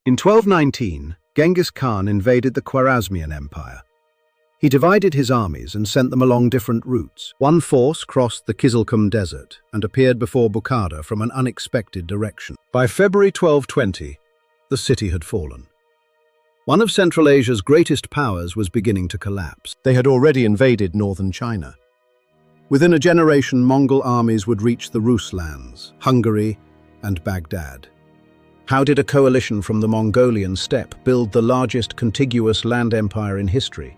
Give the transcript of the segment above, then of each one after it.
In 1219, Genghis Khan invaded the Khwarezmian Empire. He divided his armies and sent them along different routes. One force crossed the Kizilkum Desert and appeared before Bukhara from an unexpected direction. By February 1220, the city had fallen. One of Central Asia's greatest powers was beginning to collapse. They had already invaded northern China. Within a generation, Mongol armies would reach the Rus lands, Hungary, and Baghdad. How did a coalition from the Mongolian steppe build the largest contiguous land empire in history?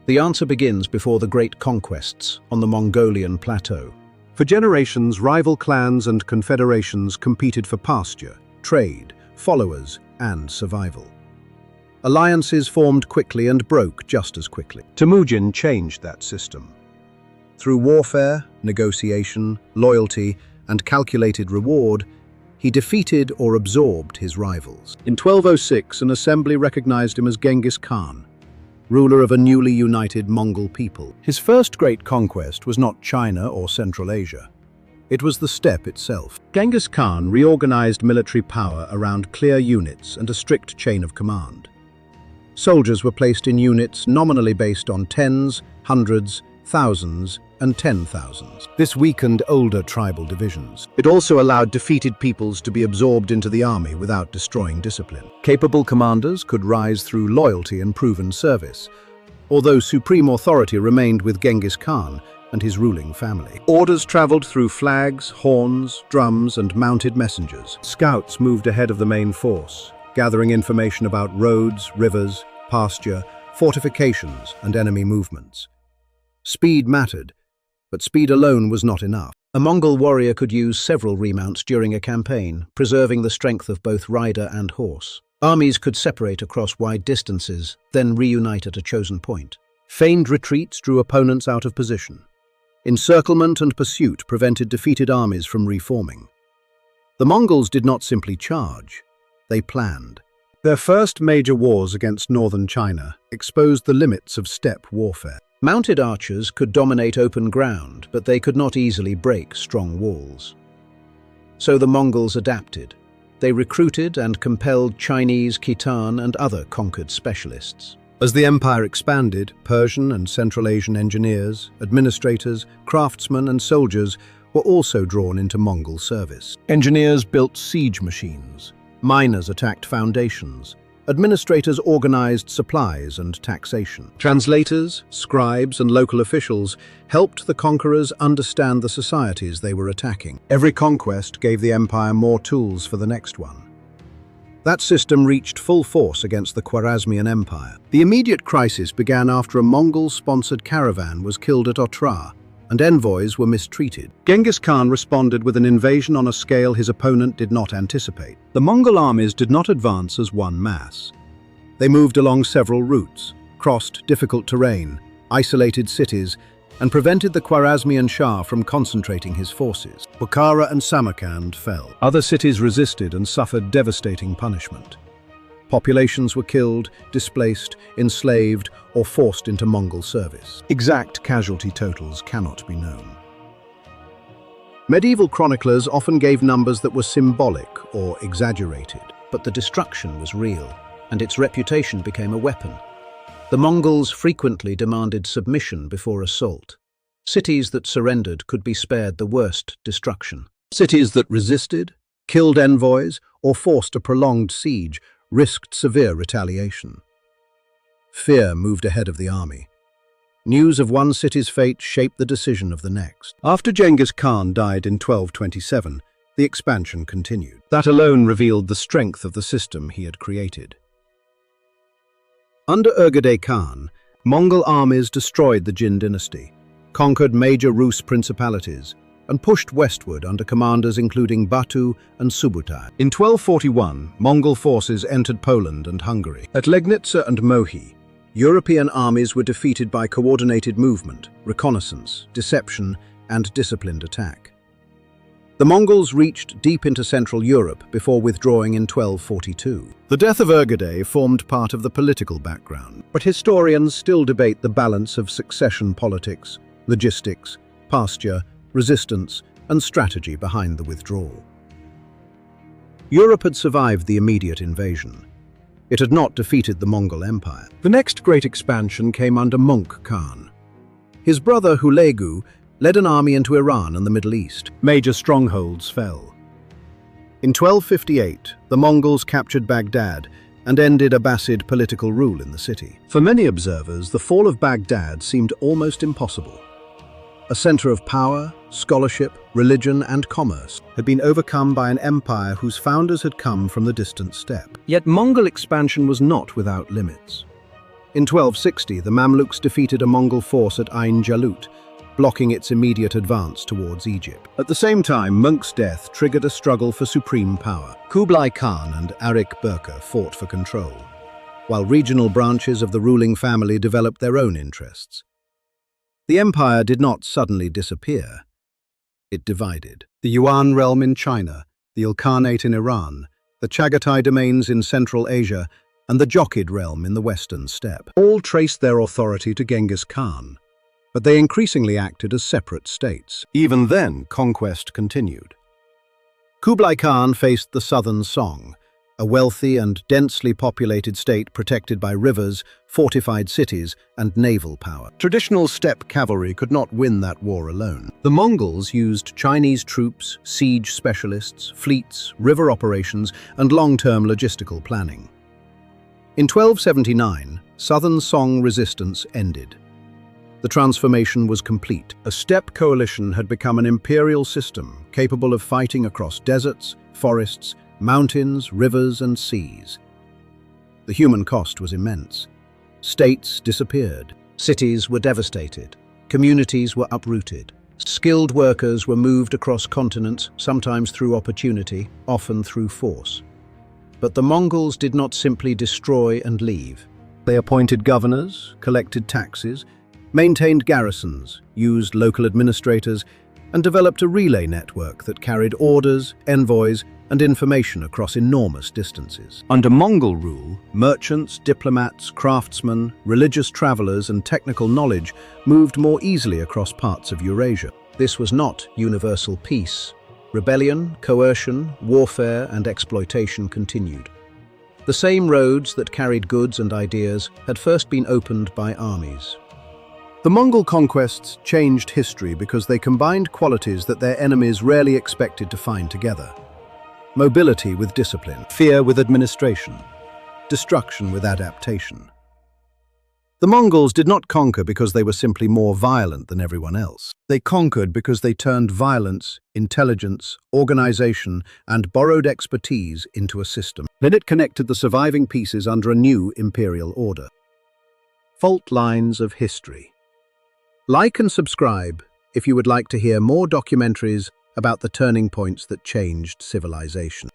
The answer begins before the great conquests on the Mongolian plateau. For generations, rival clans and confederations competed for pasture, trade, followers, and survival. Alliances formed quickly and broke just as quickly. Temujin changed that system. Through warfare, negotiation, loyalty, and calculated reward, he defeated or absorbed his rivals. In 1206, an assembly recognized him as Genghis Khan, ruler of a newly united Mongol people. His first great conquest was not China or Central Asia. It was the steppe itself. Genghis Khan reorganized military power around clear units and a strict chain of command. Soldiers were placed in units nominally based on tens, hundreds, thousands, and 10,000s. This weakened older tribal divisions. It also allowed defeated peoples to be absorbed into the army without destroying discipline. Capable commanders could rise through loyalty and proven service, although supreme authority remained with Genghis Khan and his ruling family. Orders traveled through flags, horns, drums, and mounted messengers. Scouts moved ahead of the main force, gathering information about roads, rivers, pasture, fortifications, and enemy movements. Speed mattered, but speed alone was not enough. A Mongol warrior could use several remounts during a campaign, preserving the strength of both rider and horse. Armies could separate across wide distances, then reunite at a chosen point. Feigned retreats drew opponents out of position. Encirclement and pursuit prevented defeated armies from reforming. The Mongols did not simply charge, they planned. Their first major wars against northern China exposed the limits of steppe warfare. Mounted archers could dominate open ground, but they could not easily break strong walls. So the Mongols adapted. They recruited and compelled Chinese, Khitan, and other conquered specialists. As the empire expanded, Persian and Central Asian engineers, administrators, craftsmen, and soldiers were also drawn into Mongol service. Engineers built siege machines. Miners attacked foundations. Administrators organized supplies and taxation. Translators, scribes, and local officials helped the conquerors understand the societies they were attacking. Every conquest gave the empire more tools for the next one. That system reached full force against the Khwarezmian Empire. The immediate crisis began after a Mongol-sponsored caravan was killed at Otrar, and envoys were mistreated. Genghis Khan responded with an invasion on a scale his opponent did not anticipate. The Mongol armies did not advance as one mass. They moved along several routes, crossed difficult terrain, isolated cities, and prevented the Khwarezmian Shah from concentrating his forces. Bukhara and Samarkand fell. Other cities resisted and suffered devastating punishment. Populations were killed, displaced, enslaved, or forced into Mongol service. Exact casualty totals cannot be known. Medieval chroniclers often gave numbers that were symbolic or exaggerated, but the destruction was real, and its reputation became a weapon. The Mongols frequently demanded submission before assault. Cities that surrendered could be spared the worst destruction. Cities that resisted, killed envoys, or forced a prolonged siege risked severe retaliation. Fear moved ahead of the army. News of one city's fate shaped the decision of the next. After Genghis Khan died in 1227, the expansion continued. That alone revealed the strength of the system he had created. Under Ögedei Khan, Mongol armies destroyed the Jin dynasty, conquered major Rus principalities, and pushed westward under commanders including Batu and Subutai. In 1241, Mongol forces entered Poland and Hungary. At Legnica and Mohi, European armies were defeated by coordinated movement, reconnaissance, deception, and disciplined attack. The Mongols reached deep into Central Europe before withdrawing in 1242. The death of Ögedei formed part of the political background, but historians still debate the balance of succession politics, logistics, pasture, resistance, and strategy behind the withdrawal. Europe had survived the immediate invasion, It had not defeated the Mongol Empire. The next great expansion came under Mongol Khan. His brother Hülegü led an army into Iran and the Middle East. Major strongholds fell. In 1258, the Mongols captured Baghdad and ended Abbasid political rule in the city. For many observers, the fall of Baghdad seemed almost impossible. A center of power, scholarship, religion, and commerce had been overcome by an empire whose founders had come from the distant steppe. Yet Mongol expansion was not without limits. In 1260, the Mamluks defeated a Mongol force at Ain Jalut, blocking its immediate advance towards Egypt. At the same time, Möngke's death triggered a struggle for supreme power. Kublai Khan and Arik Burka fought for control, while regional branches of the ruling family developed their own interests. The empire did not suddenly disappear. It divided. The Yuan realm in China, the Ilkhanate in Iran, the Chagatai domains in Central Asia, and the Jochid realm in the western steppe all traced their authority to Genghis Khan, but they increasingly acted as separate states. Even then, conquest continued. Kublai Khan faced the southern Song, a wealthy and densely populated state protected by rivers, fortified cities, and naval power. Traditional steppe cavalry could not win that war alone. The Mongols used Chinese troops, siege specialists, fleets, river operations, and long-term logistical planning. In 1279, southern Song resistance ended. The transformation was complete. A steppe coalition had become an imperial system capable of fighting across deserts, forests, mountains, rivers, and seas. The human cost was immense. States disappeared. Cities were devastated. Communities were uprooted. Skilled workers were moved across continents, sometimes through opportunity, often through force. But the Mongols did not simply destroy and leave. They appointed governors, collected taxes, maintained garrisons, used local administrators, and developed a relay network that carried orders, envoys, and information across enormous distances. Under Mongol rule, merchants, diplomats, craftsmen, religious travelers, and technical knowledge moved more easily across parts of Eurasia. This was not universal peace. Rebellion, coercion, warfare, and exploitation continued. The same roads that carried goods and ideas had first been opened by armies. The Mongol conquests changed history because they combined qualities that their enemies rarely expected to find together. Mobility with discipline, fear with administration, destruction with adaptation. The Mongols did not conquer because they were simply more violent than everyone else. They conquered because they turned violence, intelligence, organization, and borrowed expertise into a system. Then it connected the surviving pieces under a new imperial order. Fault lines of history. Like and subscribe if you would like to hear more documentaries about the turning points that changed civilization.